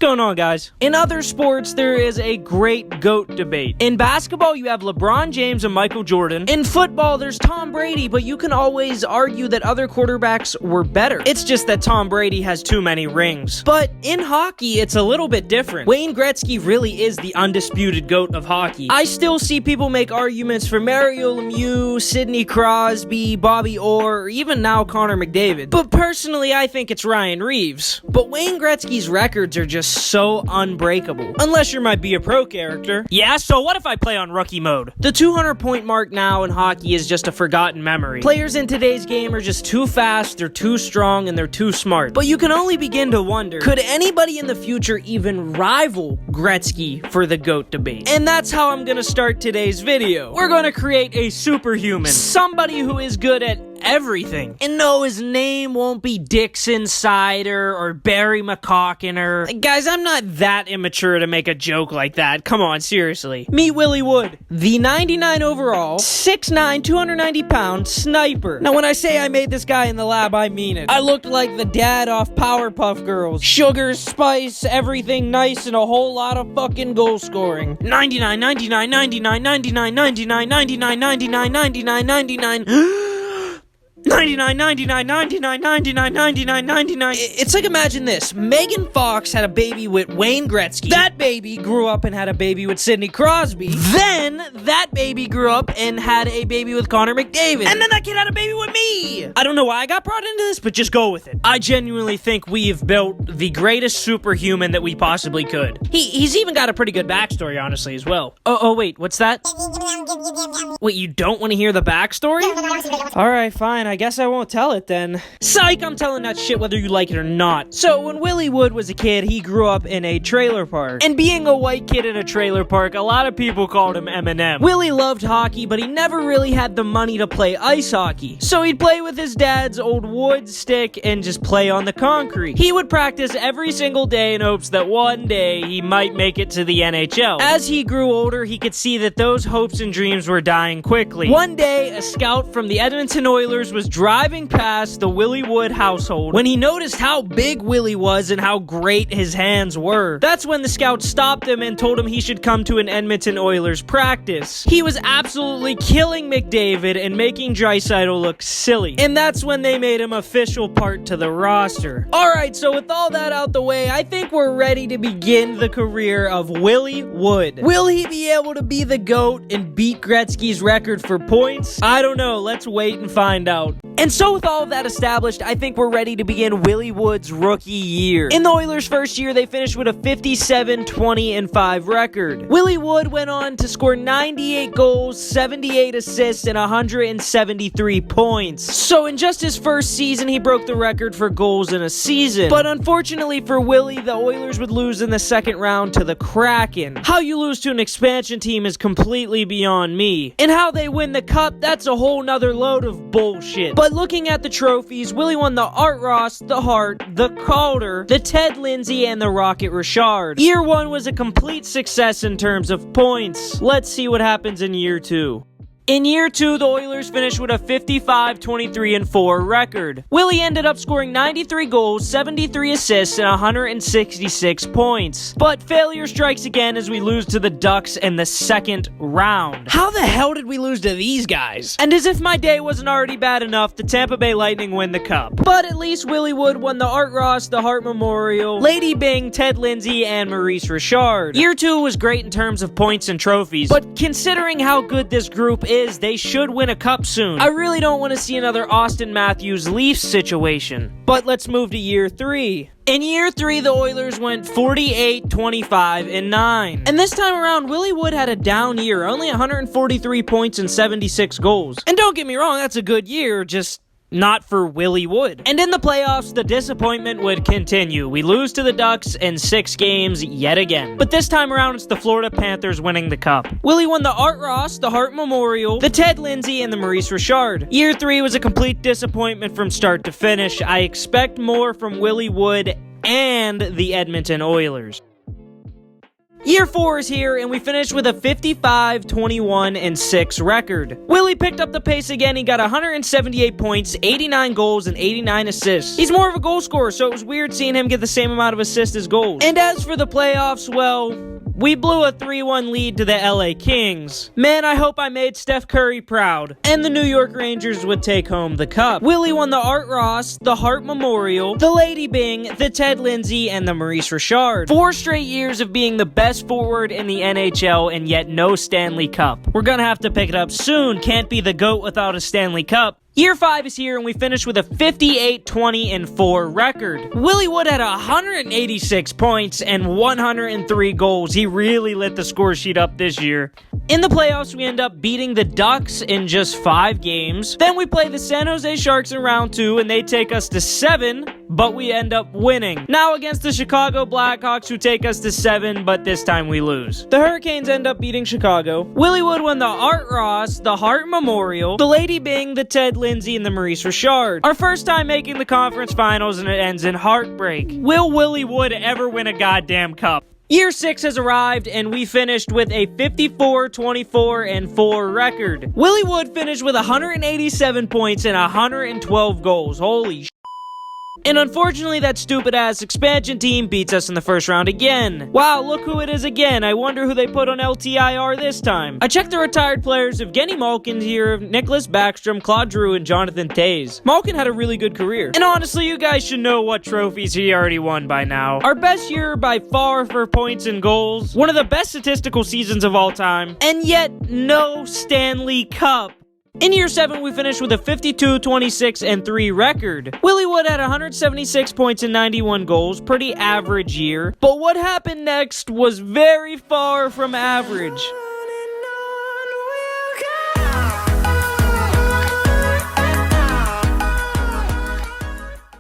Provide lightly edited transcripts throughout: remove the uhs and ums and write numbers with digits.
going on, guys? In other sports, there is a great GOAT debate. In basketball, you have LeBron James and Michael Jordan. In football, there's Tom Brady, but you can always argue that other quarterbacks were better. It's just that Tom Brady has too many rings. But in hockey, it's a little bit different. Wayne Gretzky really is the undisputed GOAT of hockey. I still see people make arguments for Mario Lemieux, Sidney Crosby, Bobby Orr, or even now Connor McDavid. But personally, I think it's Ryan Reeves. But Wayne Gretzky's records are just so unbreakable. Unless you might be a pro character. Yeah, so what if I play on rookie mode? The 200-point mark now in hockey is just a forgotten memory. Players in today's game are just too fast, they're too strong, and they're too smart. But you can only begin to wonder, could anybody in the future even rival Gretzky for the GOAT debate? And that's how I'm gonna start today's video. We're gonna create a superhuman. Somebody who is good at everything. And no, his name won't be Dixon Cider or Barry McCockiner. Guys, I'm not that immature to make a joke like that. Come on, seriously. Meet Willie Wood, the 99 overall, 6'9", 290-pound sniper. Now, when I say I made this guy in the lab, I mean it. I looked like the dad off Powerpuff Girls. Sugar, spice, everything nice, and a whole lot of fucking goal scoring. 99, 99, 99, 99, 99, 99, 99, 99, 99. 99, 99, 99, 99, 99, 99. It's like, imagine this. Megan Fox had a baby with Wayne Gretzky. That baby grew up and had a baby with Sidney Crosby. Then, that baby grew up and had a baby with Connor McDavid. And then that kid had a baby with me. I don't know why I got brought into this, but just go with it. I genuinely think we've built the greatest superhuman that we possibly could. He's even got a pretty good backstory, honestly, as well. Oh, wait, what's that? Wait, you don't want to hear the backstory? Alright, fine, I guess I won't tell it then. Psych, I'm telling that shit whether you like it or not. So, when Willie Wood was a kid, he grew up in a trailer park. And being a white kid in a trailer park, a lot of people called him Eminem. Willie loved hockey, but he never really had the money to play ice hockey. So he'd play with his dad's old wood stick and just play on the concrete. He would practice every single day in hopes that one day he might make it to the NHL. As he grew older, he could see that those hopes and dreams were dying quickly. One day, a scout from the Edmonton Oilers was driving past the Willie Wood household when he noticed how big Willie was and how great his hands were. That's when the scout stopped him and told him he should come to an Edmonton Oilers practice. He was absolutely killing McDavid and making Draisaitl look silly. And that's when they made him official part to the roster. Alright, so with all that out the way, I think we're ready to begin the career of Willie Wood. Will he be able to be the GOAT and beat Gretzky's record for points? I don't know, let's wait and find out. And so with all of that established, I think we're ready to begin Willie Wood's rookie year. In the Oilers' first year, they finished with a 57-20-5 record. Willie Wood went on to score 98 goals, 78 assists, and 173 points. So in just his first season, he broke the record for goals in a season. But unfortunately for Willie, the Oilers would lose in the second round to the Kraken. How you lose to an expansion team is completely beyond me. And how they win the cup, that's a whole nother load of bullshit. But looking at the trophies, Willie won the Art Ross, the Hart, the Calder, the Ted Lindsay, and the Rocket Richard. Year 1 was a complete success in terms of points. Let's see what happens in year 2. In year 2, the Oilers finished with a 55-23-4 record. Willie ended up scoring 93 goals, 73 assists, and 166 points. But failure strikes again as we lose to the Ducks in the second round. How the hell did we lose to these guys? And as if my day wasn't already bad enough, the Tampa Bay Lightning win the cup. But at least Willie Wood won the Art Ross, the Hart Memorial, Lady Byng, Ted Lindsay, and Maurice Richard. Year 2 was great in terms of points and trophies, but considering how good this group is, they should win a cup soon. I really don't want to see another Austin Matthews Leafs situation. But let's move to year 3. In year 3, the Oilers went 48-25-9. And this time around, Willie Wood had a down year, only 143 points and 76 goals. And don't get me wrong, that's a good year, just not for Willie Wood. And in the playoffs, the disappointment would continue. We lose to the Ducks in 6 games yet again. But this time around, it's the Florida Panthers winning the cup. Willie won the Art Ross, the Hart Memorial, the Ted Lindsay, and the Maurice Richard. Year 3 was a complete disappointment from start to finish. I expect more from Willie Wood and the Edmonton Oilers. Year 4 is here, and we finished with a 55, 21, and 6 record. Willie picked up the pace again. He got 178 points, 89 goals, and 89 assists. He's more of a goal scorer, so it was weird seeing him get the same amount of assists as goals. And as for the playoffs, well, we blew a 3-1 lead to the LA Kings. Man, I hope I made Steph Curry proud. And the New York Rangers would take home the cup. Willie won the Art Ross, the Hart Memorial, the Lady Byng, the Ted Lindsay, and the Maurice Richard. 4 straight years of being the best forward in the NHL, and yet no Stanley Cup. We're gonna have to pick it up soon. Can't be the GOAT without a Stanley Cup. Year 5 is here, and we finished with a 58, 20, and 4 record. Willie Wood had 186 points and 103 goals. He really lit the score sheet up this year. In the playoffs, we end up beating the Ducks in just 5 games. Then we play the San Jose Sharks in round 2, and they take us to 7, but we end up winning. Now against the Chicago Blackhawks, who take us to 7, but this time we lose. The Hurricanes end up beating Chicago. Willie Wood won the Art Ross, the Hart Memorial, the Lady Byng, the Ted Lindsay, and the Maurice Richard. Our first time making the conference finals, and it ends in heartbreak. Will Willie Wood ever win a goddamn cup? Year 6 has arrived, and we finished with a 54, 24, and 4 record. Willie Wood finished with 187 points and 112 goals. Holy sh**. And unfortunately, that stupid-ass expansion team beats us in the first round again. Wow, look who it is again. I wonder who they put on LTIR this time. I checked the retired players of Evgeny Malkin here, Nicholas Backstrom, Claude Drew, and Jonathan Toews. Malkin had a really good career. And honestly, you guys should know what trophies he already won by now. Our best year by far for points and goals. One of the best statistical seasons of all time. And yet, no Stanley Cup. In year 7, we finished with a 52, 26, and 3 record. Willie Wood had 176 points and 91 goals, pretty average year. But what happened next was very far from average.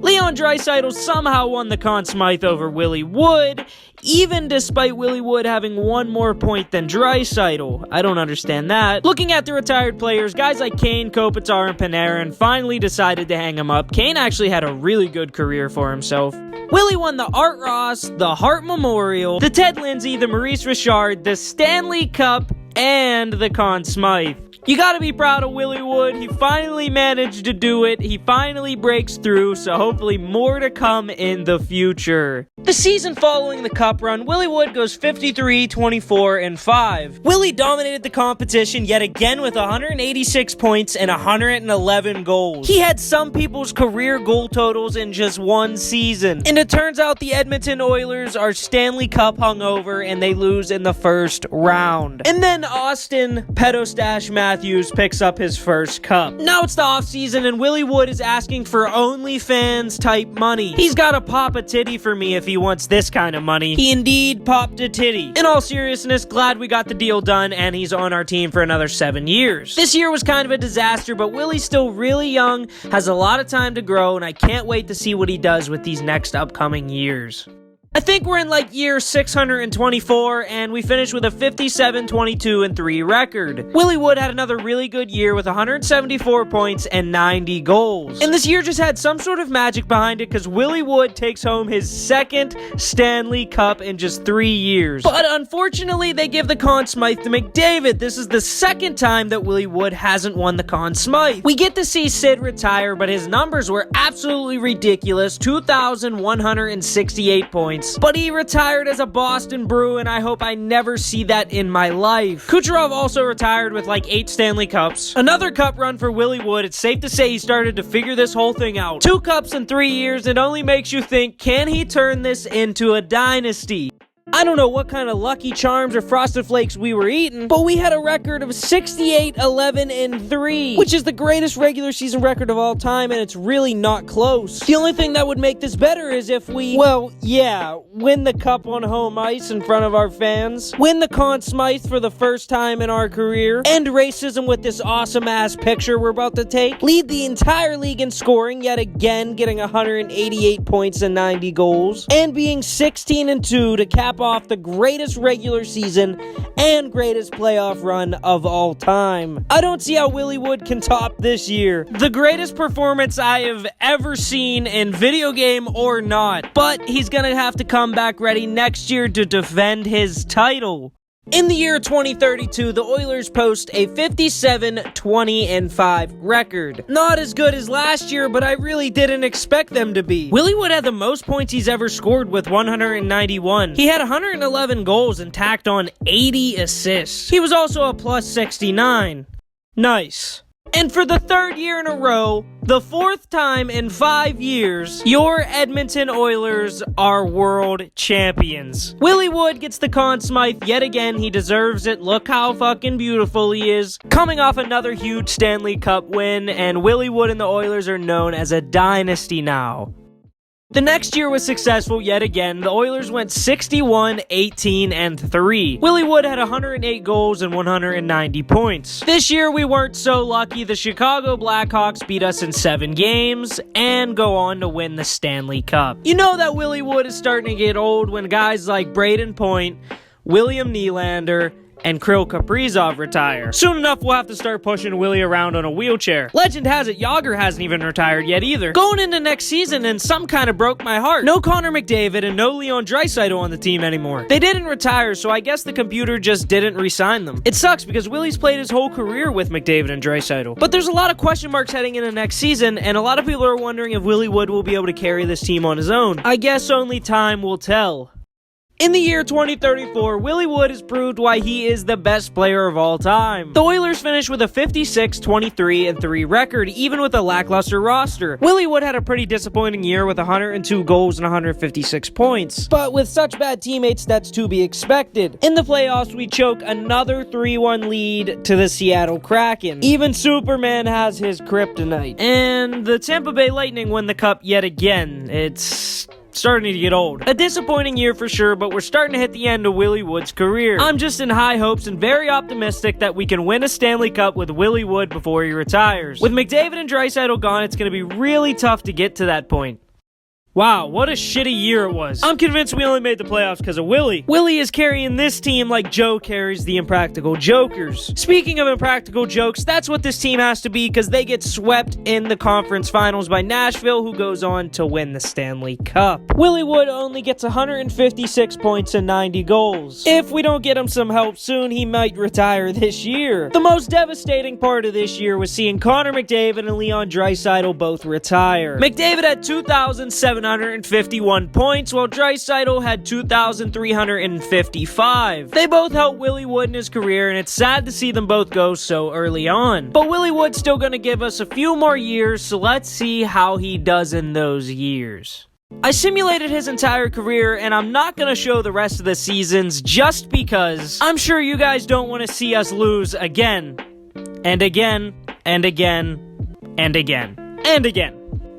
Leon Draisaitl somehow won the Conn Smythe over Willie Wood, even despite Willie Wood having 1 more point than Draisaitl. I don't understand that. Looking at the retired players, guys like Kane, Kopitar, and Panarin finally decided to hang him up. Kane actually had a really good career for himself. Willie won the Art Ross, the Hart Memorial, the Ted Lindsay, the Maurice Richard, the Stanley Cup, and the Conn Smythe. You gotta be proud of Willie Wood. He finally managed to do it. He finally breaks through, so hopefully more to come in the future. The season following the cup run, Willie Wood goes 53, 24, and 5. Willie dominated the competition yet again with 186 points and 111 goals. He had some people's career goal totals in just 1 season. And it turns out the Edmonton Oilers are Stanley Cup hungover and they lose in the first round. And then Austin Pedostash Matthews picks up his first cup. Now it's the offseason and Willie Wood is asking for OnlyFans type money. He's gotta pop a titty for me if he wants this kind of money. He indeed popped a titty. In all seriousness, glad we got the deal done and he's on our team for another 7 years. This year was kind of a disaster, but Willie's still really young, has a lot of time to grow, and I can't wait to see what he does with these next upcoming years. I think we're in like year 624, and we finished with a 57, 22, and 3 record. Willie Wood had another really good year with 174 points and 90 goals. And this year just had some sort of magic behind it because Willie Wood takes home his 2nd Stanley Cup in just 3 years. But unfortunately, they give the Conn Smythe to McDavid. This is the 2nd time that Willie Wood hasn't won the Conn Smythe. We get to see Sid retire, but his numbers were absolutely ridiculous. 2,168 points. But he retired as a Boston Brew, and I hope I never see that in my life. Kucherov also retired with like 8 Stanley Cups. Another cup run for Willie Wood. It's safe to say he started to figure this whole thing out. 2 cups in 3 years, it only makes you think, can he turn this into a dynasty? I don't know what kind of Lucky Charms or Frosted Flakes we were eating, but we had a record of 68, 11, and 3, which is the greatest regular season record of all time, and it's really not close. The only thing that would make this better is if we, well, yeah, win the cup on home ice in front of our fans, win the Conn Smythe for the first time in our career, end racism with this awesome-ass picture we're about to take, lead the entire league in scoring, yet again getting 188 points and 90 goals, and being 16-2 to cap cap off the greatest regular season and greatest playoff run of all time. I don't see how Willie Wood can top this year. The greatest performance I have ever seen in video game or not. But he's gonna have to come back ready next year to defend his title. In the year 2032, the Oilers post a 57-20-5 record. Not as good as last year, but I really didn't expect them to be. Willie Wood had the most points he's ever scored with 191. He had 111 goals and tacked on 80 assists. He was also a plus 69. Nice. And for the third year in a row, the fourth time in 5 years, your Edmonton Oilers are world champions. Willie Wood gets the Conn Smythe yet again. He deserves it. Look how fucking beautiful he is. Coming off another huge Stanley Cup win, and Willie Wood and the Oilers are known as a dynasty now. The next year was successful yet again. The Oilers went 61-18-3. Willie Wood had 108 goals and 190 points. This year we weren't so lucky. The Chicago Blackhawks beat us in 7 games and go on to win the Stanley Cup. You know that Willie Wood is starting to get old when guys like Braden Point, William Nylander, and Kirill Kaprizov retire. Soon enough, we'll have to start pushing Willie around on a wheelchair. Legend has it, Yager hasn't even retired yet either. Going into next season, and some kind of broke my heart. No Connor McDavid and no Leon Draisaitl on the team anymore. They didn't retire, so I guess the computer just didn't re-sign them. It sucks because Willie's played his whole career with McDavid and Draisaitl. But there's a lot of question marks heading into next season, and a lot of people are wondering if Willie Wood will be able to carry this team on his own. I guess only time will tell. In the year 2034, Willie Wood has proved why he is the best player of all time. The Oilers finished with a 56-23-3 record, even with a lackluster roster. Willie Wood had a pretty disappointing year with 102 goals and 156 points. But with such bad teammates, that's to be expected. In the playoffs, we choke another 3-1 lead to the Seattle Kraken. Even Superman has his kryptonite. And the Tampa Bay Lightning win the cup yet again. It's starting to get old. A disappointing year for sure, but we're starting to hit the end of Willie Wood's career. I'm just in high hopes and very optimistic that we can win a Stanley Cup with Willie Wood before he retires. With McDavid and Draisaitl gone, it's going to be really tough to get to that point. Wow, what a shitty year it was. I'm convinced we only made the playoffs because of Willie. Willie is carrying this team like Joe carries the Impractical Jokers. Speaking of impractical jokes, that's what this team has to be because they get swept in the conference finals by Nashville, who goes on to win the Stanley Cup. Willie Wood only gets 156 points and 90 goals. If we don't get him some help soon, he might retire this year. The most devastating part of this year was seeing Connor McDavid and Leon Draisaitl both retire. McDavid had 2,751 points, while Draisaitl had 2,355. They both helped Willie Wood in his career, and it's sad to see them both go so early on. But Willie Wood's still going to give us a few more years, so let's see how he does in those years. I simulated his entire career, and I'm not going to show the rest of the seasons just because I'm sure you guys don't want to see us lose again, and again, and again, and again, and again.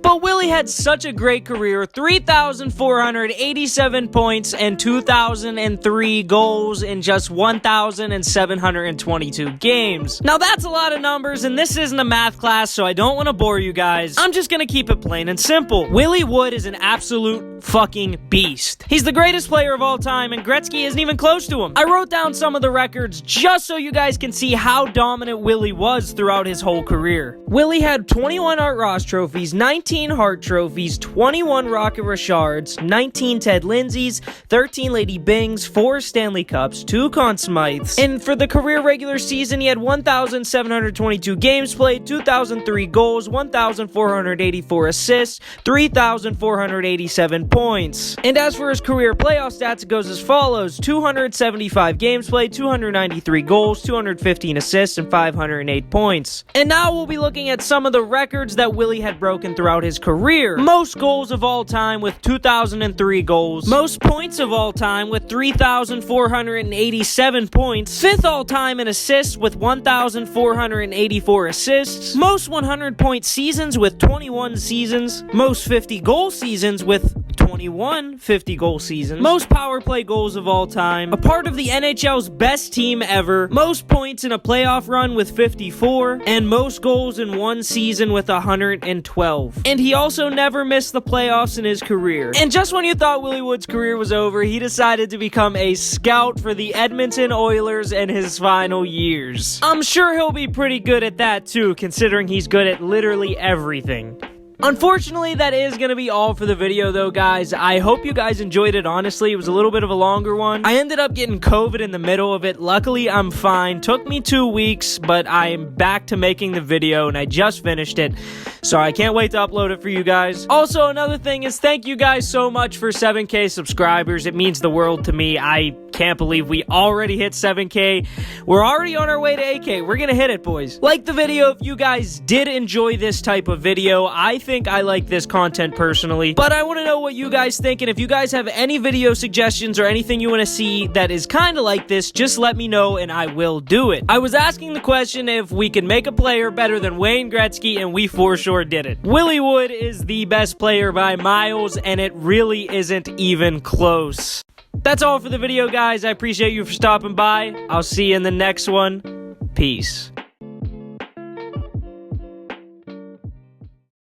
But Willie had such a great career, 3,487 points and 2,003 goals in just 1,722 games. Now that's a lot of numbers, and this isn't a math class, so I don't want to bore you guys. I'm just gonna keep it plain and simple. Willie Wood is an absolute fucking beast. He's the greatest player of all time, and Gretzky isn't even close to him. I wrote down some of the records just so you guys can see how dominant Willie was throughout his whole career. Willie had 21 Art Ross trophies, 19 Hart trophies, 21 Rocket Richards, 19 Ted Lindsays, 13 Lady Bings, 4 Stanley Cups, 2 Conn Smythes. And for the career regular season, he had 1,722 games played, 2,003 goals, 1,484 assists, 3,487 points. And as for his career playoff stats, it goes as follows: 275 games played, 293 goals, 215 assists, and 508 points. And now we'll be looking at some of the records that Willie had broken throughout his career. Most goals of all time with 2,003 goals. Most points of all time with 3,487 points. Fifth all time in assists with 1,484 assists. Most 100-point seasons with 21 seasons. Most 50-goal seasons with 21 50-goal seasons, most power play goals of all time, a part of the NHL's best team ever, most points in a playoff run with 54, and most goals in one season with 112. And he also never missed the playoffs in his career. And just when you thought Willie Wood's career was over, he decided to become a scout for the Edmonton Oilers in his final years. I'm sure he'll be pretty good at that too, considering he's good at literally everything. Unfortunately, that is going to be all for the video, though, guys. I hope you guys enjoyed it, honestly. It was a little bit of a longer one. I ended up getting COVID in the middle of it. Luckily, I'm fine. Took me 2 weeks, but I am back to making the video, and I just finished it. So I can't wait to upload it for you guys. Also, another thing is thank you guys so much for 7K subscribers. It means the world to me. I can't believe we already hit 7K. We're already on our way to 8K. We're going to hit it, boys. Like the video if you guys did enjoy this type of video. I think I like this content personally, but I want to know what you guys think, and if you guys have any video suggestions or anything you want to see that is kind of like this, just let me know and I will do it. I was asking the question if we could make a player better than Wayne Gretzky, and we for sure did it. Willie Wood is the best player by miles, and it really isn't even close. That's all for the video, guys. I appreciate you for stopping by. I'll see you in the next one. Peace.